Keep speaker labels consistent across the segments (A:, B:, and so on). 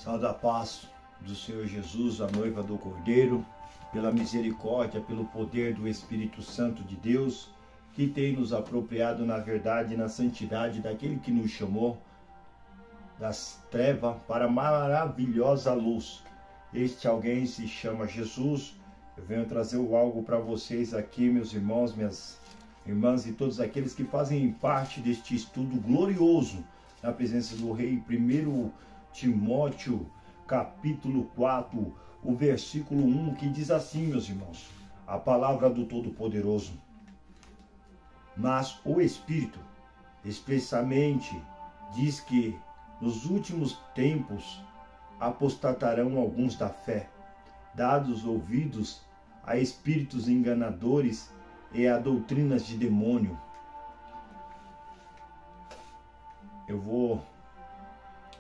A: Salve a paz do Senhor Jesus, a noiva do Cordeiro, pela misericórdia, pelo poder do Espírito Santo de Deus, que tem nos apropriado na verdade e na santidade daquele que nos chamou das trevas para a maravilhosa luz. Este alguém se chama Jesus. Eu venho trazer algo para vocês aqui, meus irmãos, minhas irmãs e todos aqueles que fazem parte deste estudo glorioso na presença do Rei. 1 Timóteo, capítulo 4, o versículo 1, que diz assim, meus irmãos: a palavra do Todo-Poderoso. Mas o Espírito expressamente diz que nos últimos tempos apostatarão alguns da fé, dados ouvidos a espíritos enganadores e a doutrinas de demônio. Eu vou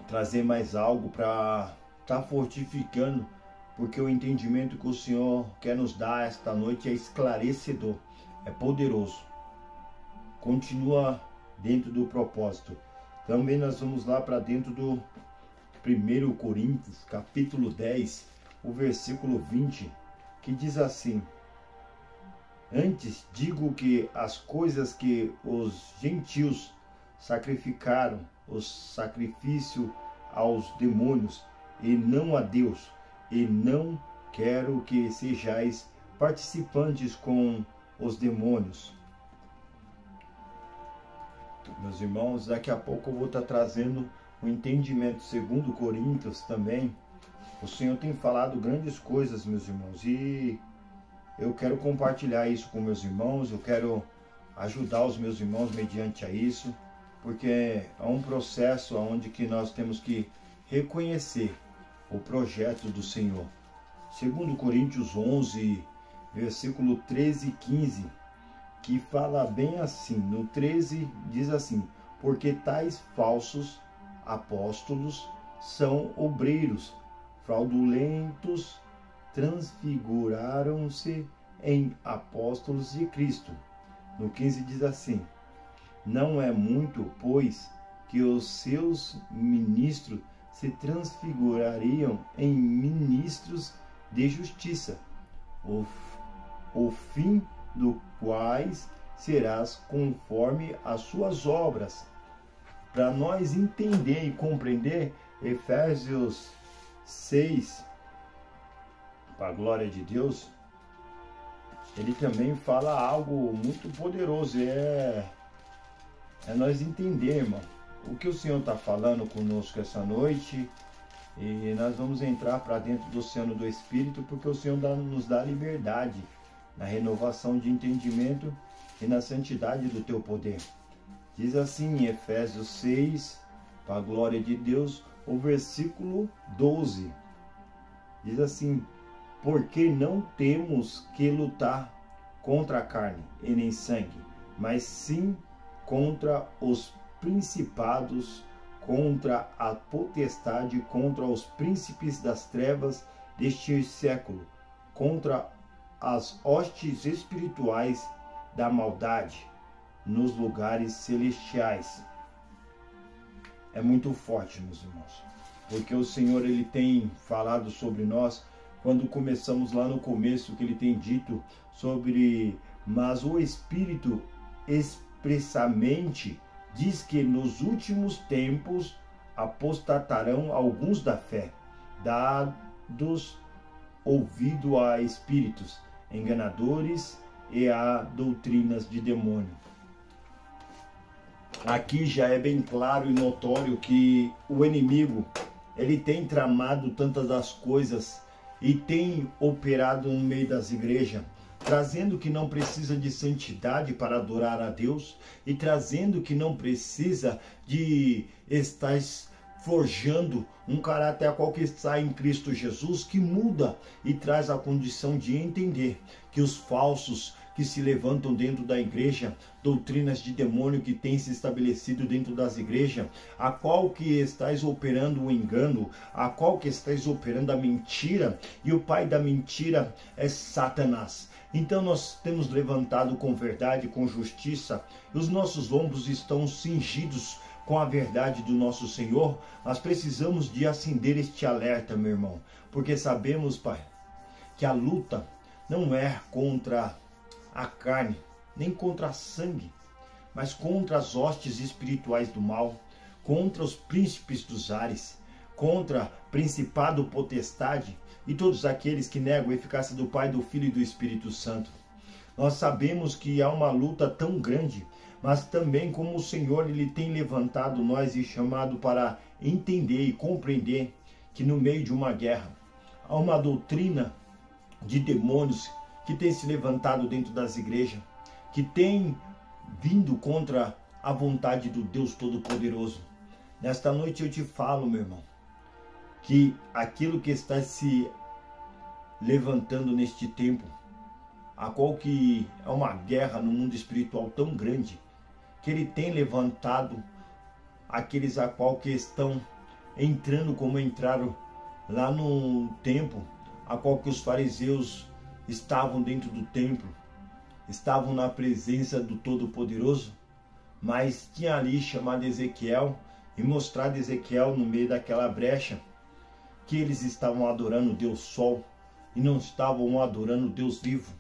A: trazer mais algo para estar fortificando, porque o entendimento que o Senhor quer nos dar esta noite é esclarecedor, é poderoso. Continua dentro do propósito. Também nós vamos lá para dentro do 1 Coríntios, capítulo 10, o versículo 20, que diz assim: antes digo que as coisas que os gentios sacrificaram, o sacrifício aos demônios e não a Deus, e não quero que sejais participantes com os demônios. Meus irmãos, daqui a pouco eu vou estar trazendo o entendimento segundo Coríntios também. O Senhor tem falado grandes coisas, meus irmãos, e eu quero compartilhar isso com meus irmãos, eu quero ajudar os meus irmãos mediante a isso, porque é um processo onde que nós temos que reconhecer o projeto do Senhor. Segundo Coríntios 11, versículo 13 e 15, que fala bem assim, no 13 diz assim: porque tais falsos apóstolos são obreiros fraudulentos, transfiguraram-se em apóstolos de Cristo. No 15 diz assim: não é muito, pois, que os seus ministros se transfigurariam em ministros de justiça, o fim do quais serás conforme as suas obras. Para nós entender e compreender, Efésios 6, para a glória de Deus, ele também fala algo muito poderoso. É nós entender, irmão, o que o Senhor está falando conosco essa noite. E nós vamos entrar para dentro do oceano do Espírito, porque o Senhor nos dá liberdade na renovação de entendimento e na santidade do teu poder. Diz assim em Efésios 6, para a glória de Deus, o versículo 12. Diz assim: porque não temos que lutar contra a carne e nem sangue, mas sim contra os principados, contra a potestade, contra os príncipes das trevas deste século, contra as hostes espirituais da maldade nos lugares celestiais. É muito forte, meus irmãos, porque o Senhor ele tem falado sobre nós. Quando começamos lá no começo, que ele tem dito sobre, mas o Espírito expressamente diz que nos últimos tempos apostatarão alguns da fé, dados ouvido a espíritos enganadores e a doutrinas de demônio. Aqui já é bem claro e notório que o inimigo ele tem tramado tantas das coisas e tem operado no meio das igrejas, trazendo que não precisa de santidade para adorar a Deus e trazendo que não precisa de estar forjando um caráter a qual que está em Cristo Jesus, que muda e traz a condição de entender que os falsos que se levantam dentro da igreja, doutrinas de demônio que têm se estabelecido dentro das igrejas, a qual que estáis operando o engano, a qual que estáis operando a mentira, e o pai da mentira é Satanás. Então nós temos levantado com verdade, com justiça, e os nossos lombos estão cingidos com a verdade do nosso Senhor, nós precisamos de acender este alerta, meu irmão, porque sabemos, Pai, que a luta não é contra a carne, nem contra a sangue, mas contra as hostes espirituais do mal, contra os príncipes dos ares, contra principado, potestade e todos aqueles que negam a eficácia do Pai, do Filho e do Espírito Santo. Nós sabemos que há uma luta tão grande, mas também como o Senhor ele tem levantado nós e chamado para entender e compreender que no meio de uma guerra há uma doutrina de demônios que tem se levantado dentro das igrejas, que tem vindo contra a vontade do Deus Todo-Poderoso. Nesta noite eu te falo, meu irmão, que aquilo que está se levantando neste tempo, a qual que é uma guerra no mundo espiritual tão grande, que ele tem levantado aqueles a qual que estão entrando como entraram lá no templo, a qual que os fariseus estavam dentro do templo, estavam na presença do Todo-Poderoso, mas tinha ali chamado Ezequiel e mostrado Ezequiel no meio daquela brecha que eles estavam adorando o Deus Sol e não estavam adorando o Deus vivo.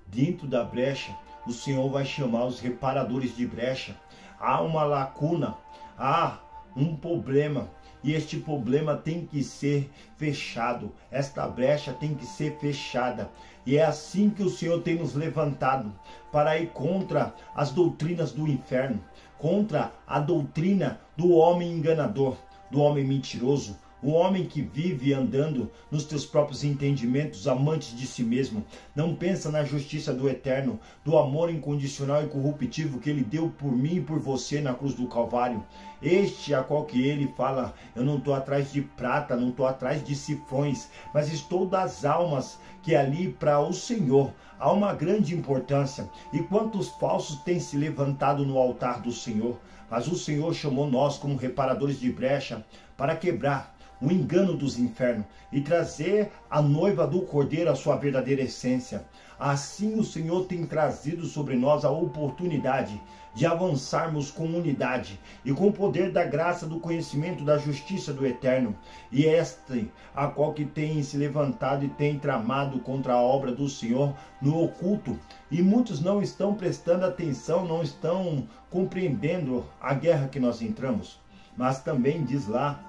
A: Dentro da brecha, o Senhor vai chamar os reparadores de brecha. Há uma lacuna, há um problema, e este problema tem que ser fechado. Esta brecha tem que ser fechada. E é assim que o Senhor tem nos levantado, para ir contra as doutrinas do inferno, contra a doutrina do homem enganador, do homem mentiroso, o homem que vive andando nos teus próprios entendimentos, amante de si mesmo, não pensa na justiça do eterno, do amor incondicional e corruptível que ele deu por mim e por você na cruz do Calvário. Este a qual que ele fala, eu não estou atrás de prata, não estou atrás de sifões, mas estou das almas, que ali para o Senhor há uma grande importância. E quantos falsos têm se levantado no altar do Senhor, mas o Senhor chamou nós como reparadores de brecha para quebrar o engano dos infernos e trazer a noiva do Cordeiro a sua verdadeira essência. Assim o Senhor tem trazido sobre nós a oportunidade de avançarmos com unidade e com o poder da graça, do conhecimento, da justiça do Eterno. E esta, a qual que tem se levantado e tem tramado contra a obra do Senhor no oculto. E muitos não estão prestando atenção, não estão compreendendo a guerra que nós entramos. Mas também diz lá,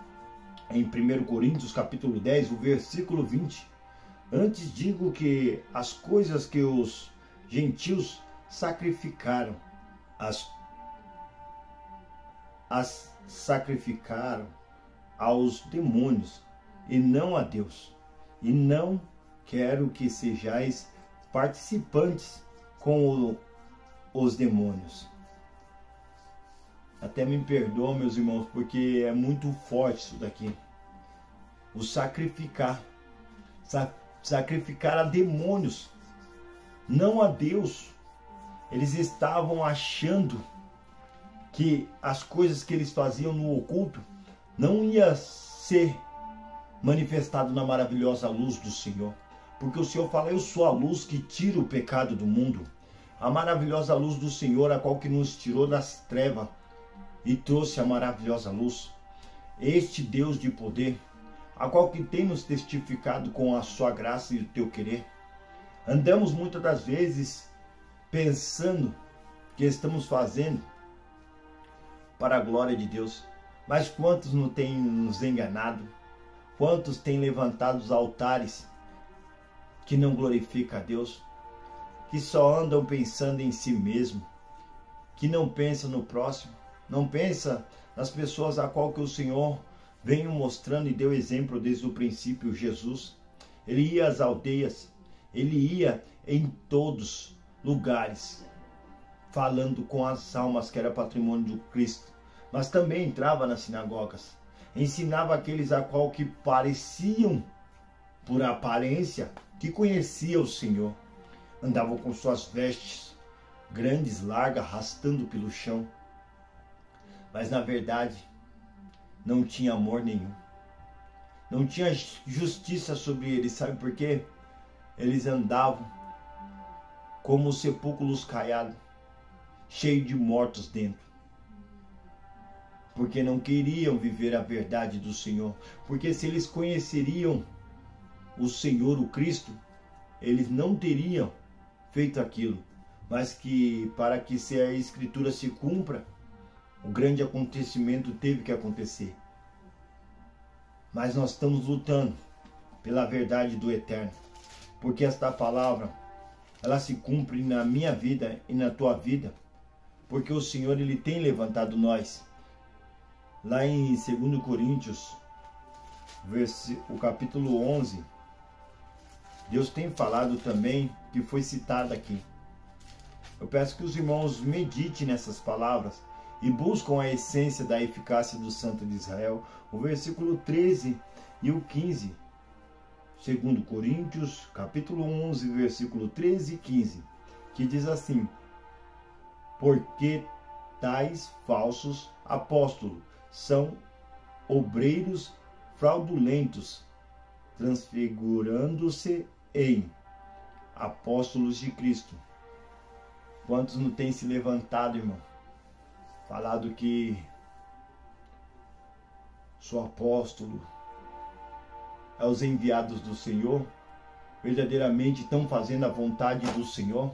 A: em 1 Coríntios capítulo 10, o versículo 20. Antes digo que as coisas que os gentios sacrificaram, as sacrificaram aos demônios e não a Deus. E não quero que sejais participantes com os demônios. Até me perdoam, meus irmãos, porque é muito forte isso daqui. O sacrificar a demônios, não a Deus. Eles estavam achando que as coisas que eles faziam no oculto não ia ser manifestado na maravilhosa luz do Senhor. Porque o Senhor fala, eu sou a luz que tira o pecado do mundo. A maravilhosa luz do Senhor, a qual que nos tirou das trevas e trouxe a maravilhosa luz. Este Deus de poder, a qual que tem nos testificado com a sua graça e o teu querer. Andamos muitas das vezes pensando que estamos fazendo para a glória de Deus. Mas quantos não têm nos enganado? Quantos têm levantado os altares que não glorificam a Deus? Que só andam pensando em si mesmo, que não pensam no próximo, não pensa nas pessoas a qual que o Senhor veio mostrando e deu exemplo desde o princípio. Jesus, ele ia às aldeias, ele ia em todos lugares, falando com as almas que era patrimônio de Cristo, mas também entrava nas sinagogas, ensinava aqueles a qual que pareciam, por aparência, que conhecia o Senhor, andavam com suas vestes grandes, largas, arrastando pelo chão, mas na verdade não tinha amor nenhum, não tinha justiça sobre eles. Sabe por quê? Eles andavam como sepulcros caiados, cheios de mortos dentro. porque não queriam viver a verdade do Senhor. Porque se eles conheceriam o Senhor, o Cristo, eles não teriam feito aquilo. Mas que para que se a Escritura se cumpra, o grande acontecimento teve que acontecer. Mas nós estamos lutando pela verdade do eterno, porque esta palavra, ela se cumpre na minha vida e na tua vida, porque o Senhor, ele tem levantado nós. Lá em 2 Coríntios, o capítulo 11, Deus tem falado também, que foi citado aqui. Eu peço que os irmãos meditem nessas palavras e buscam a essência da eficácia do Santo de Israel. O versículo 13 e o 15. 2 Coríntios, capítulo 11, versículo 13 e 15. Que diz assim: porque tais falsos apóstolos são obreiros fraudulentos, transfigurando-se em apóstolos de Cristo. Quantos não têm se levantado, irmão? Falado que sou apóstolo, é os enviados do Senhor, verdadeiramente estão fazendo a vontade do Senhor,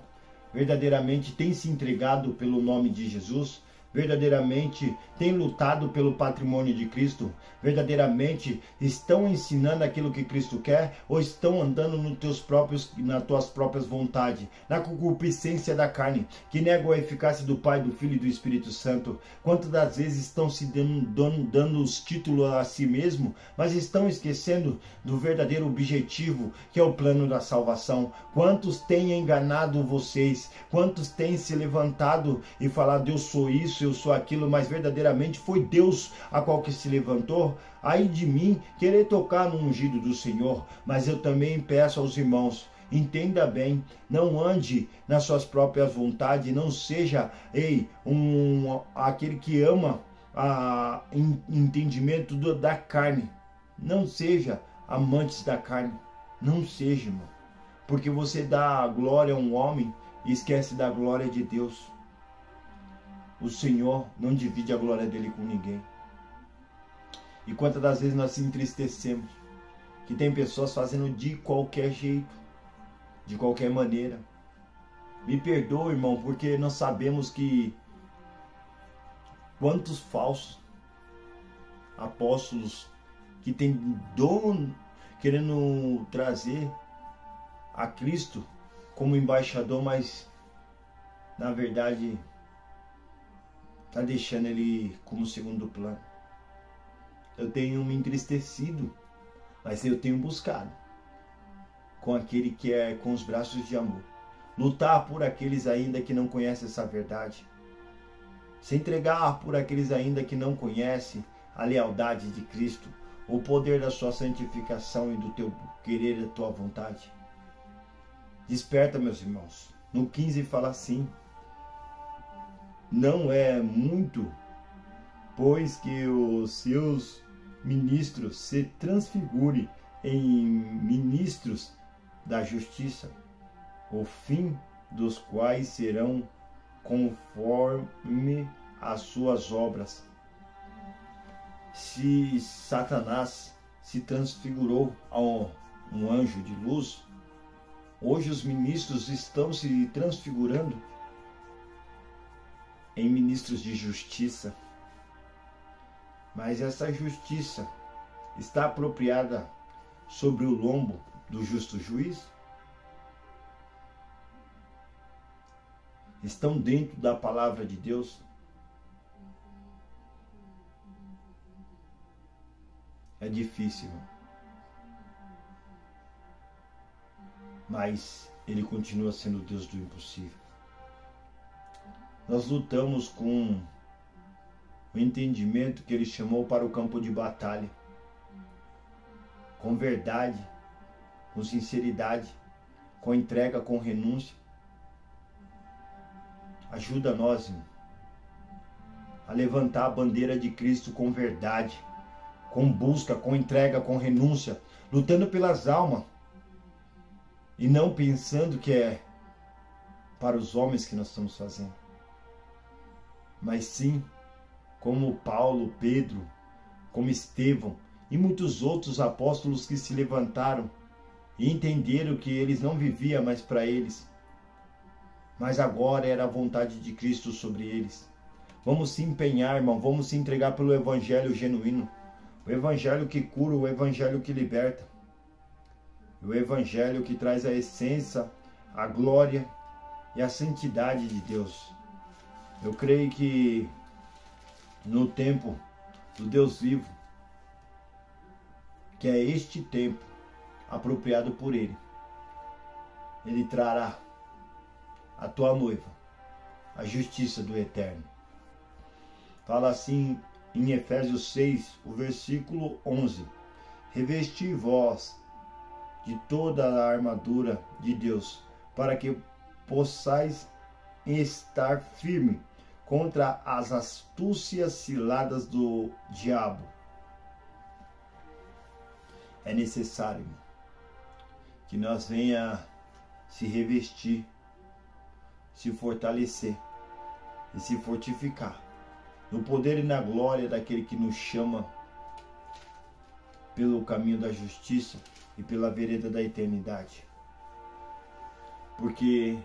A: verdadeiramente têm se entregado pelo nome de Jesus, verdadeiramente têm lutado pelo patrimônio de Cristo, verdadeiramente estão ensinando aquilo que Cristo quer, ou estão andando nas tuas próprias vontades, na concupiscência da carne, que negam a eficácia do Pai, do Filho e do Espírito Santo. Quantas das vezes estão se dando os títulos a si mesmo, mas estão esquecendo do verdadeiro objetivo, que é o plano da salvação? Quantos têm enganado vocês? Quantos têm se levantado e falado, eu sou isso, eu sou aquilo, mas verdadeiramente foi Deus a qual que se levantou? Ai de mim querer tocar no ungido do Senhor, mas eu também peço aos irmãos, entenda bem, não ande nas suas próprias vontades, não seja aquele que ama entendimento da carne, não seja amantes da carne, não seja, irmão, porque você dá glória a um homem e esquece da glória de Deus. O Senhor não divide a glória dele com ninguém. E quantas das vezes nós se entristecemos, que tem pessoas fazendo de qualquer jeito, de qualquer maneira. Me perdoa, irmão, porque nós sabemos que quantos falsos apóstolos que tem dom querendo trazer a Cristo como embaixador, mas na verdade está deixando ele como segundo plano. Eu tenho me entristecido, mas eu tenho buscado com aquele que é com os braços de amor, lutar por aqueles ainda que não conhecem essa verdade, se entregar por aqueles ainda que não conhecem a lealdade de Cristo, o poder da sua santificação e do teu querer e da tua vontade. Desperta, meus irmãos. No 15 fala assim: não é muito, pois que os seus ministros se transfigurem em ministros da justiça, o fim dos quais serão conforme as suas obras. Se Satanás se transfigurou a um anjo de luz, hoje os ministros estão se transfigurando em ministros de justiça. Mas essa justiça está apropriada sobre o lombo do justo juiz? Estão dentro da palavra de Deus? É difícil, mas Ele continua sendo o Deus do impossível. Nós lutamos com o entendimento que Ele chamou para o campo de batalha, com verdade, com sinceridade, com entrega, com renúncia. Ajuda nós, irmão, a levantar a bandeira de Cristo com verdade, com busca, com entrega, com renúncia, lutando pelas almas e não pensando que é para os homens que nós estamos fazendo, mas sim como Paulo, Pedro, como Estevão e muitos outros apóstolos que se levantaram e entenderam que eles não viviam mais para eles, mas agora era a vontade de Cristo sobre eles. Vamos se empenhar, irmão, vamos se entregar pelo evangelho genuíno, o evangelho que cura, o evangelho que liberta, o evangelho que traz a essência, a glória e a santidade de Deus. Eu creio que no tempo do Deus vivo, que é este tempo apropriado por Ele, Ele trará a tua noiva, a justiça do Eterno. Fala assim em Efésios 6, o versículo 11. Revesti vós de toda a armadura de Deus, para que possais estar firme contra as astúcias ciladas do diabo. É necessário, irmão, que nós venha se revestir, se fortalecer e se fortificar no poder e na glória daquele que nos chama pelo caminho da justiça e pela vereda da eternidade. Porque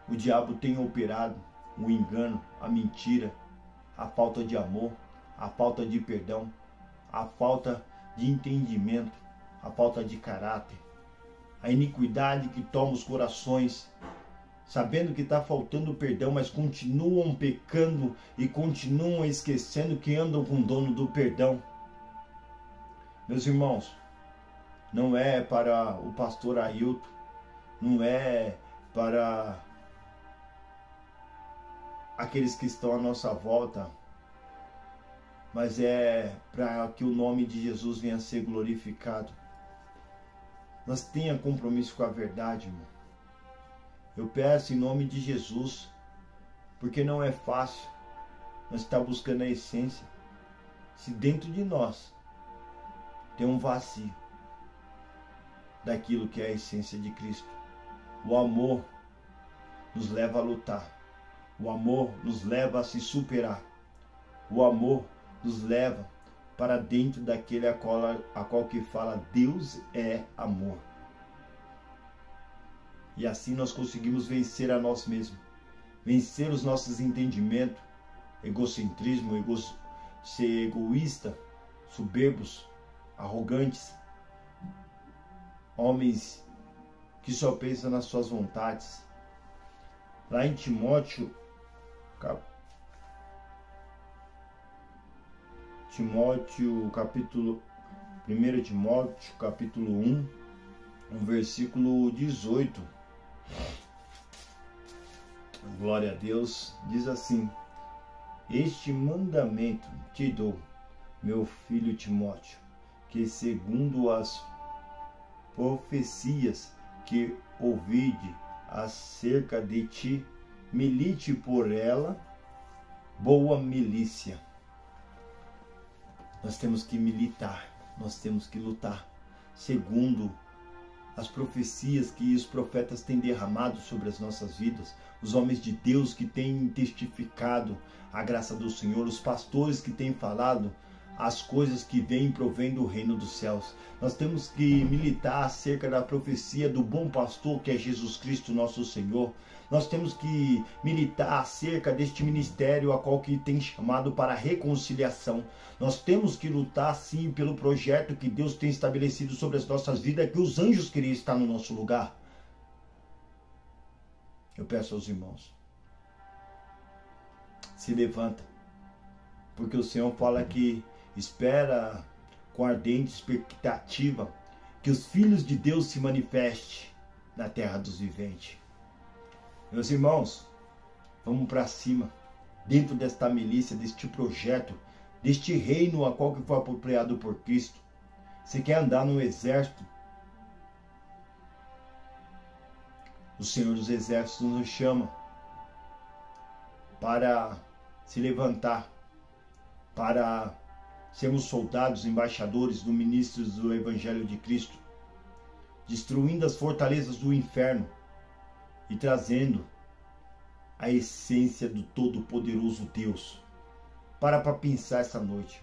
A: o diabo tem operado o engano, a mentira, a falta de amor, a falta de perdão, a falta de entendimento, a falta de caráter, a iniquidade que toma os corações, sabendo que está faltando perdão, mas continuam pecando e continuam esquecendo que andam com o dono do perdão. Meus irmãos, não é para o pastor Ailton, não é para aqueles que estão à nossa volta, mas é para que o nome de Jesus venha a ser glorificado. Nós tenhamos compromisso com a verdade, irmão. Eu peço em nome de Jesus, porque não é fácil nós estar buscando a essência, se dentro de nós tem um vazio daquilo que é a essência de Cristo. O amor nos leva a lutar, o amor nos leva a se superar, o amor nos leva para dentro daquele a qual que fala Deus é amor. E assim nós conseguimos vencer a nós mesmos, vencer os nossos entendimentos, egocentrismo, ser egoísta, soberbos, arrogantes, homens que só pensam nas suas vontades. Lá em Timóteo, capítulo 1 Timóteo, capítulo 1, versículo 18. Glória a Deus, diz assim: este mandamento te dou, meu filho Timóteo, que segundo as profecias que ouvide acerca de ti, milite por ela boa milícia. Nós temos que militar, nós temos que lutar, segundo as profecias que os profetas têm derramado sobre as nossas vidas, os homens de Deus que têm testificado a graça do Senhor, os pastores que têm falado as coisas que vêm provém do reino dos céus. Nós temos que militar acerca da profecia do bom pastor que é Jesus Cristo nosso Senhor. Nós temos que militar acerca deste ministério a qual que tem chamado para a reconciliação. Nós temos que lutar sim pelo projeto que Deus tem estabelecido sobre as nossas vidas, que os anjos queriam estar no nosso lugar. Eu peço aos irmãos, se levanta, porque o Senhor fala que espera com ardente expectativa que os filhos de Deus se manifestem na terra dos viventes. Meus irmãos, vamos para cima, dentro desta milícia, deste projeto, deste reino a qual que foi apropriado por Cristo. Você quer andar no exército? O Senhor dos Exércitos nos chama para se levantar, para sermos soldados, embaixadores, ministros do Evangelho de Cristo, destruindo as fortalezas do inferno e trazendo a essência do Todo-Poderoso Deus. Para pensar essa noite.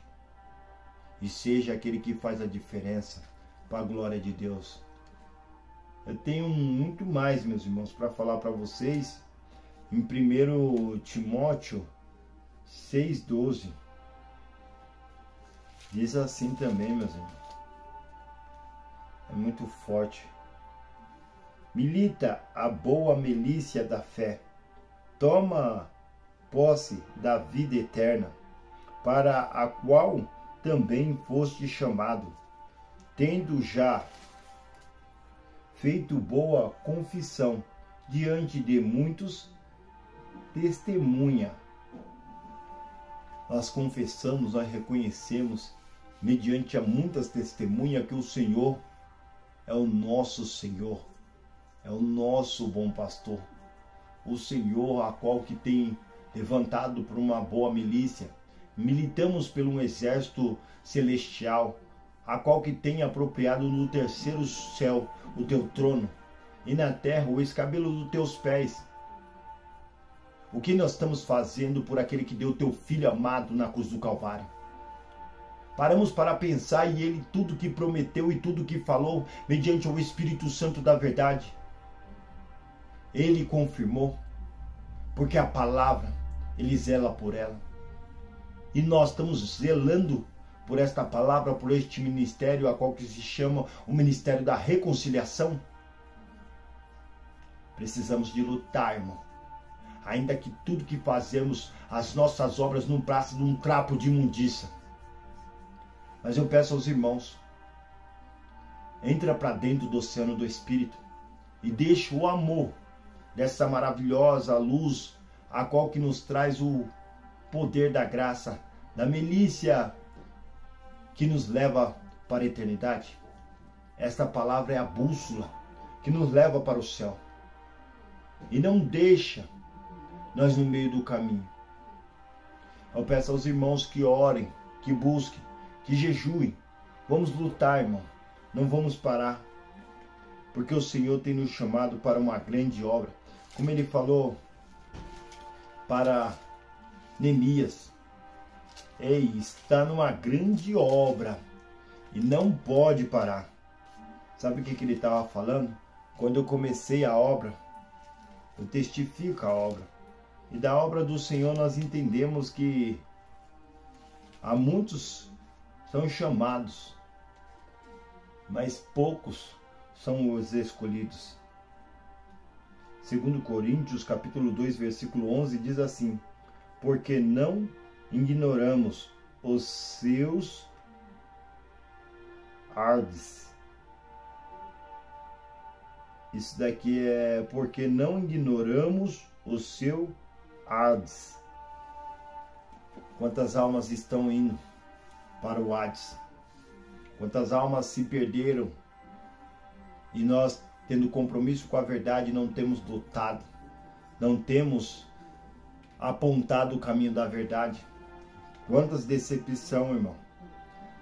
A: E seja aquele que faz a diferença para a glória de Deus. Eu tenho muito mais, meus irmãos, para falar para vocês. Em 1 Timóteo 6,12. Diz assim também, meus irmãos. É muito forte. Milita a boa milícia da fé. Toma posse da vida eterna, para a qual também foste chamado, tendo já feito boa confissão diante de muitos, testemunha. Nós confessamos, nós reconhecemos, mediante a muitas testemunhas, que o Senhor é o nosso Senhor, é o nosso bom pastor, o Senhor a qual que tem levantado por uma boa milícia. Militamos por um exército celestial, a qual que tem apropriado no terceiro céu o teu trono, e na terra o escabelo dos teus pés. O que nós estamos fazendo por aquele que deu teu Filho amado na cruz do Calvário? Paramos para pensar e ele tudo que prometeu e tudo que falou, mediante o Espírito Santo da verdade, ele confirmou, porque a palavra, ele zela por ela. E nós estamos zelando por esta palavra, por este ministério, a qual que se chama o Ministério da Reconciliação. Precisamos de lutar, irmão. Ainda que tudo que fazemos, as nossas obras não passem de um trapo de imundícia. Mas eu peço aos irmãos, entra para dentro do oceano do Espírito e deixa o amor dessa maravilhosa luz, a qual que nos traz o poder da graça, da milícia que nos leva para a eternidade. Esta palavra é a bússola que nos leva para o céu. E não deixa nós no meio do caminho. Eu peço aos irmãos que orem, que busquem, que jejuem. Vamos lutar, irmão. Não vamos parar. Porque o Senhor tem nos chamado para uma grande obra. Como ele falou para Neemias. Ei, está numa grande obra e não pode parar. Sabe o que ele estava falando? Quando eu comecei a obra, eu testifico a obra. E da obra do Senhor nós entendemos que há muitos são chamados, mas poucos são os escolhidos. 2 Coríntios capítulo 2, versículo 11 diz assim: porque não ignoramos os seus ardes. Isso daqui é porque não ignoramos o seu Hades. Quantas almas estão indo para o Hades? Quantas almas se perderam? E nós, tendo compromisso com a verdade, não temos lutado, não temos apontado o caminho da verdade. Quantas decepções, irmão.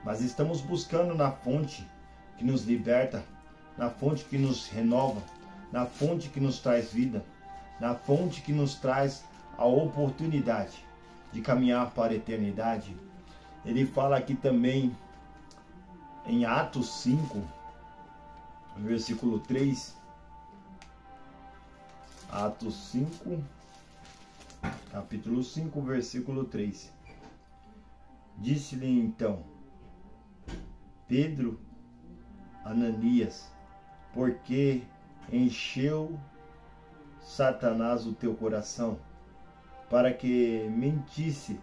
A: Mas estamos buscando na fonte que nos liberta, na fonte que nos renova, na fonte que nos traz vida, na fonte que nos traz a oportunidade de caminhar para a eternidade. Ele fala aqui também em Atos 5, versículo 3. Atos 5, capítulo 5, versículo 3. Disse-lhe então Pedro, Ananias, porque encheu Satanás o teu coração, para que mentisse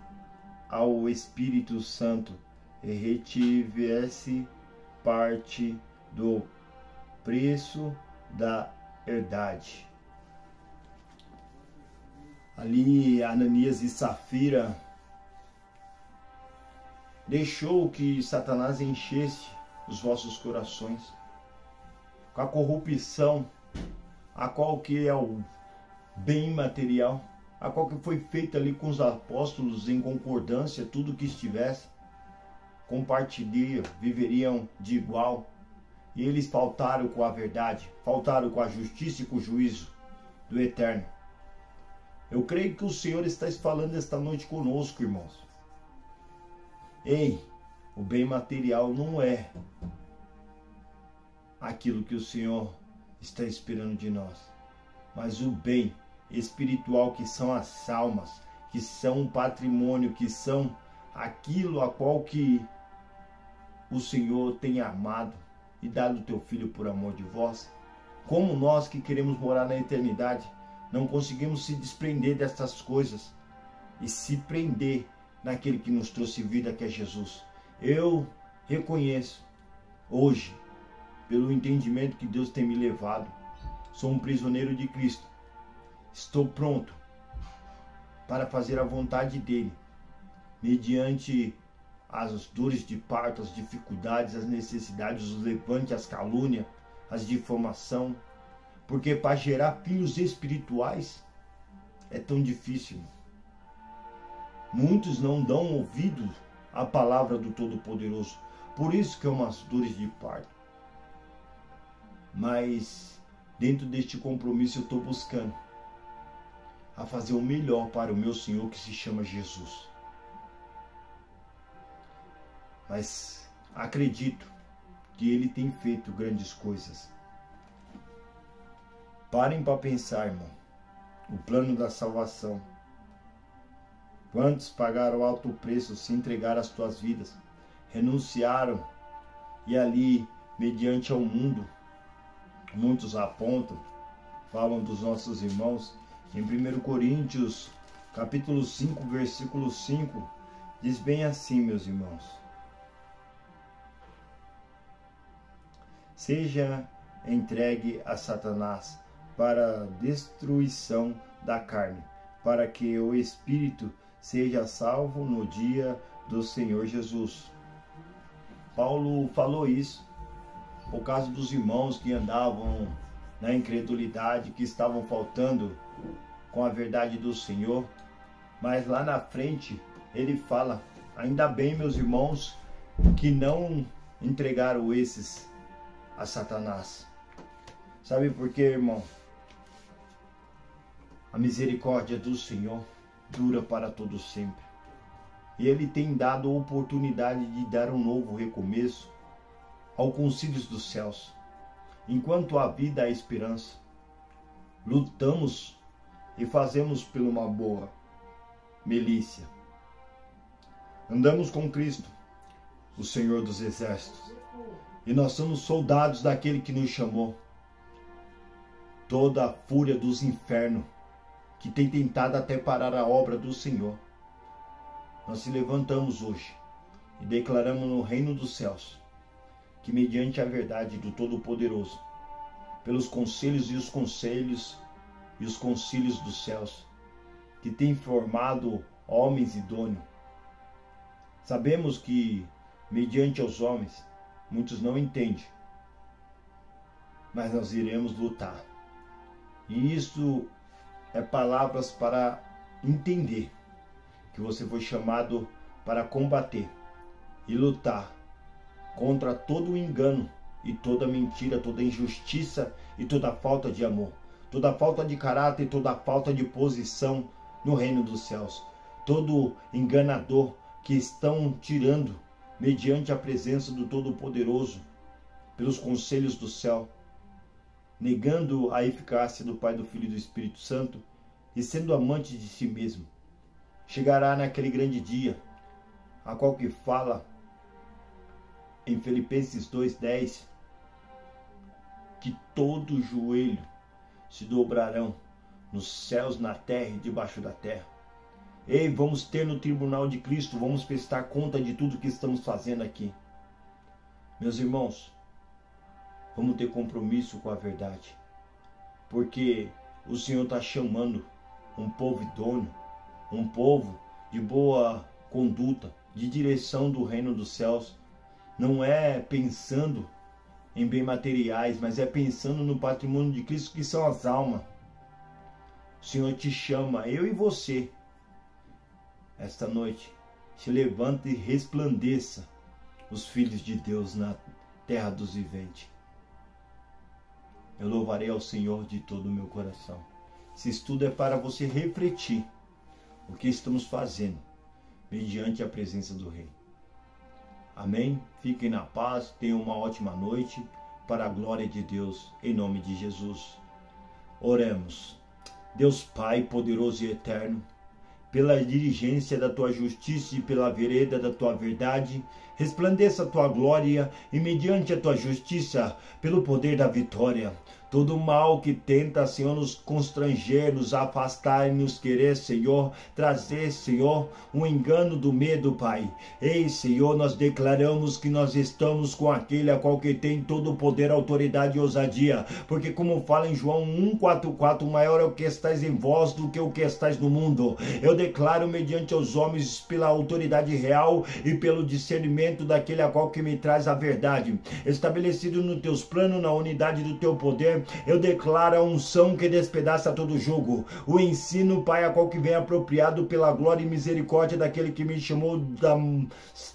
A: ao Espírito Santo e retivesse parte do preço da herdade. Ali Ananias e Safira deixou que Satanás enchesse os vossos corações com a corrupção, a qual que é o bem material, a qual que foi feita ali com os apóstolos em concordância, tudo que estivesse, compartilhariam, viveriam de igual, e eles faltaram com a verdade, faltaram com a justiça e com o juízo do eterno. Eu creio que o Senhor está falando esta noite conosco, irmãos. Ei, o bem material não é aquilo que o Senhor está esperando de nós, mas o bem espiritual, que são as almas, que são um patrimônio, que são aquilo a qual que o Senhor tem amado e dado o teu Filho por amor de vós. Como nós que queremos morar na eternidade, não conseguimos se desprender dessas coisas e se prender naquele que nos trouxe vida, que é Jesus. Eu reconheço hoje, pelo entendimento que Deus tem me levado, sou um prisioneiro de Cristo. Estou pronto para fazer a vontade dele, mediante as dores de parto, as dificuldades, as necessidades, os levantes, as calúnias, as difamação, porque para gerar filhos espirituais é tão difícil. Muitos não dão ouvido à palavra do Todo-Poderoso, por isso que é umas dores de parto. Mas dentro deste compromisso eu estou buscando a fazer o melhor para o meu Senhor, que se chama Jesus. Mas acredito que Ele tem feito grandes coisas. Parem para pensar, irmão. O plano da salvação. Quantos pagaram alto preço, se entregaram às tuas vidas, renunciaram, e ali, mediante ao mundo, muitos apontam, falam dos nossos irmãos. Em 1 Coríntios, capítulo 5, versículo 5, diz bem assim, meus irmãos: seja entregue a Satanás para a destruição da carne, para que o espírito seja salvo no dia do Senhor Jesus. Paulo falou isso por causa dos irmãos que andavam na incredulidade, que estavam faltando com a verdade do Senhor. Mas lá na frente ele fala: ainda bem, meus irmãos, que não entregaram esses a Satanás. Sabe por quê, irmão? A misericórdia do Senhor dura para todo sempre. E Ele tem dado a oportunidade de dar um novo recomeço aos concílios dos céus. Enquanto há vida, há esperança. Lutamos e fazemos por uma boa milícia. Andamos com Cristo, o Senhor dos Exércitos. E nós somos soldados daquele que nos chamou. Toda a fúria dos infernos que tem tentado até parar a obra do Senhor, nós se levantamos hoje e declaramos no reino dos céus que, mediante a verdade do Todo-Poderoso, pelos conselhos e os concílios dos céus, que tem formado homens idôneos, sabemos que, mediante aos homens, muitos não entendem, mas nós iremos lutar. E isso é palavras para entender que você foi chamado para combater e lutar contra todo o engano e toda mentira, toda injustiça e toda falta de amor, toda falta de caráter e toda falta de posição no reino dos céus, todo enganador que estão tirando mediante a presença do Todo-Poderoso, pelos conselhos do céu, negando a eficácia do Pai, do Filho e do Espírito Santo e sendo amante de si mesmo. Chegará naquele grande dia, a qual que fala em Filipenses 2:10, que todo joelho se dobrarão nos céus, na terra e debaixo da terra. Ei, vamos ter no tribunal de Cristo, vamos prestar conta de tudo que estamos fazendo aqui. Meus irmãos, vamos ter compromisso com a verdade, porque o Senhor está chamando um povo idôneo, um povo de boa conduta, de direção do reino dos céus. Não é pensando em bens materiais, mas é pensando no patrimônio de Cristo, que são as almas. O Senhor te chama, eu e você, esta noite. Se levanta e resplandeça os filhos de Deus na terra dos viventes. Eu louvarei ao Senhor de todo o meu coração. Esse estudo é para você refletir o que estamos fazendo mediante a presença do Rei. Amém? Fiquem na paz, tenham uma ótima noite, para a glória de Deus, em nome de Jesus. Oremos. Deus Pai poderoso e eterno, pela diligência da tua justiça e pela vereda da tua verdade, resplandeça a tua glória e mediante a tua justiça, pelo poder da vitória. Todo mal que tenta, Senhor, nos constranger, nos afastar e nos querer, Senhor, trazer, Senhor, um engano do medo, Pai. Ei, Senhor, nós declaramos que nós estamos com aquele a qual que tem todo o poder, autoridade e ousadia. Porque como fala em João 1,44, maior é o que estais em vós do que o que estais no mundo. Eu declaro mediante os homens pela autoridade real e pelo discernimento daquele a qual que me traz a verdade. Estabelecido nos teus planos, na unidade do teu poder, eu declaro a unção que despedaça todo jugo, o ensino, Pai, a qual que vem apropriado pela glória e misericórdia daquele que me chamou da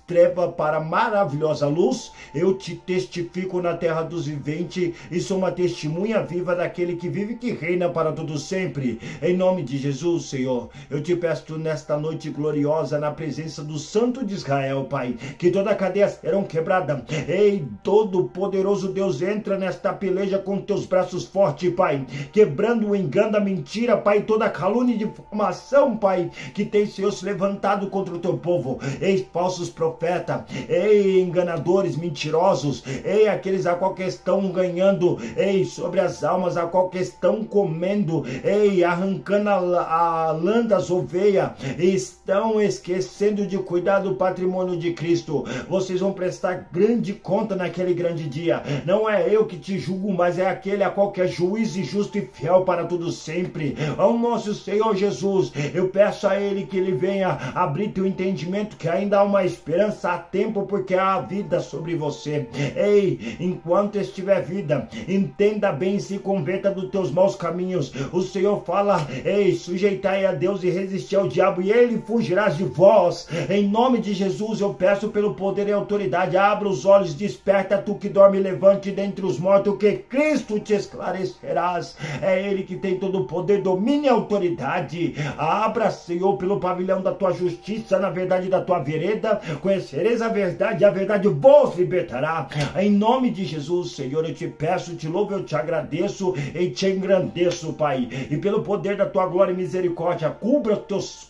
A: treva para a maravilhosa luz. Eu te testifico na terra dos viventes e sou uma testemunha viva daquele que vive e que reina para todo sempre. Em nome de Jesus, Senhor, eu te peço nesta noite gloriosa, na presença do Santo de Israel, Pai, que toda a cadeia serão quebrada. Ei, todo poderoso Deus, entra nesta peleja com teus braços fortes, Pai, quebrando o engano, a mentira, Pai, toda a calúnia e difamação, Pai, que tem, Senhor, se levantado contra o teu povo. Ei, falsos profetas, ei, enganadores, mentirosos, ei, aqueles a qual que estão ganhando, ei, sobre as almas, a qual que estão comendo, ei, arrancando a lã das ovelhas, estão esquecendo de cuidar do patrimônio de Cristo. Vocês vão prestar grande conta naquele grande dia. Não é eu que te julgo, mas é aquele a qual que é juiz e justo e fiel para tudo sempre. Ao nosso Senhor Jesus, eu peço a Ele que Ele venha abrir teu entendimento, que ainda há uma esperança, há tempo, porque há vida sobre você. Ei, enquanto estiver vida, entenda bem e se converta dos teus maus caminhos. O Senhor fala, ei, sujeitai a Deus e resistir ao diabo, e Ele fugirá de vós. Em nome de Jesus, eu peço pelo poder e autoridade, abra os olhos, desperta tu que dorme, levante dentre os mortos, que Cristo te esclarecerás. É Ele que tem todo o poder, domínio e autoridade. Abra, Senhor, pelo pavilhão da tua justiça, na verdade da tua vereda, conhecereis a verdade vos libertará. Em nome de Jesus, Senhor, eu te peço, te louvo, eu te agradeço e te engrandeço, Pai. E pelo poder da tua glória e misericórdia, cubra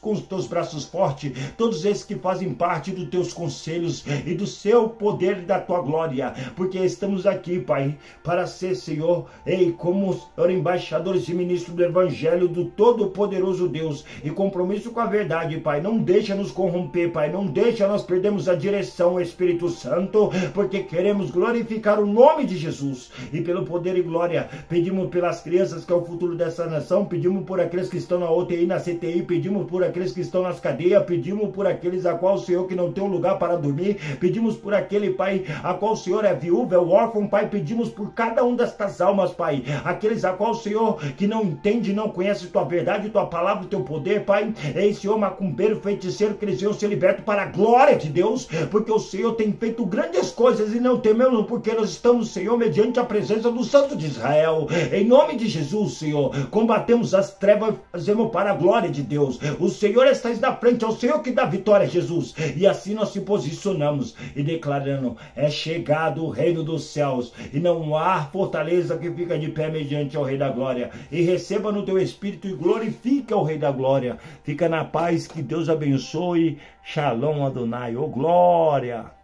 A: com os teus braços fortes todos esses que fazem parte dos teus conselhos e do seu poder e da tua glória, porque estamos aqui, Pai, para ser, Senhor, ei, como, Senhor, embaixadores e ministros do Evangelho do Todo-Poderoso Deus, e compromisso com a verdade, Pai. Não deixa nos corromper, Pai, não deixa nós perdermos a direção, Espírito Santo, porque queremos glorificar o nome de Jesus. E pelo poder e glória, pedimos pelas crianças, que é o futuro dessa nação, pedimos por aqueles que estão na UTI, na CTI, pedimos por aqueles que estão nas cadeias, pedimos por aqueles a qual o Senhor que não tem um lugar para dormir, pedimos por aquele, Pai, a qual o Senhor é viúva, é o órfão, Pai, pedimos por cada um destas almas, Pai, aqueles a qual o Senhor que não entende, não conhece tua verdade, tua palavra, teu poder, Pai, ei, Senhor, macumbeiro, feiticeiro, que eles venham ser libertos para a glória de Deus, porque o Senhor tem feito grandes coisas e não tememos, porque nós estamos, Senhor, mediante a presença do Santo de Israel. Em nome de Jesus, Senhor, combatemos as trevas, fazemos para a glória de Deus. O Senhor está na frente, é o Senhor que dá vitória, Jesus. E assim nós se posicionamos e declarando, é chegado o reino dos céus, e não há fortaleza que fica de pé mediante ao Rei da Glória. E receba no teu Espírito e glorifica o Rei da Glória. Fica na paz, que Deus abençoe. Shalom Adonai, oh glória.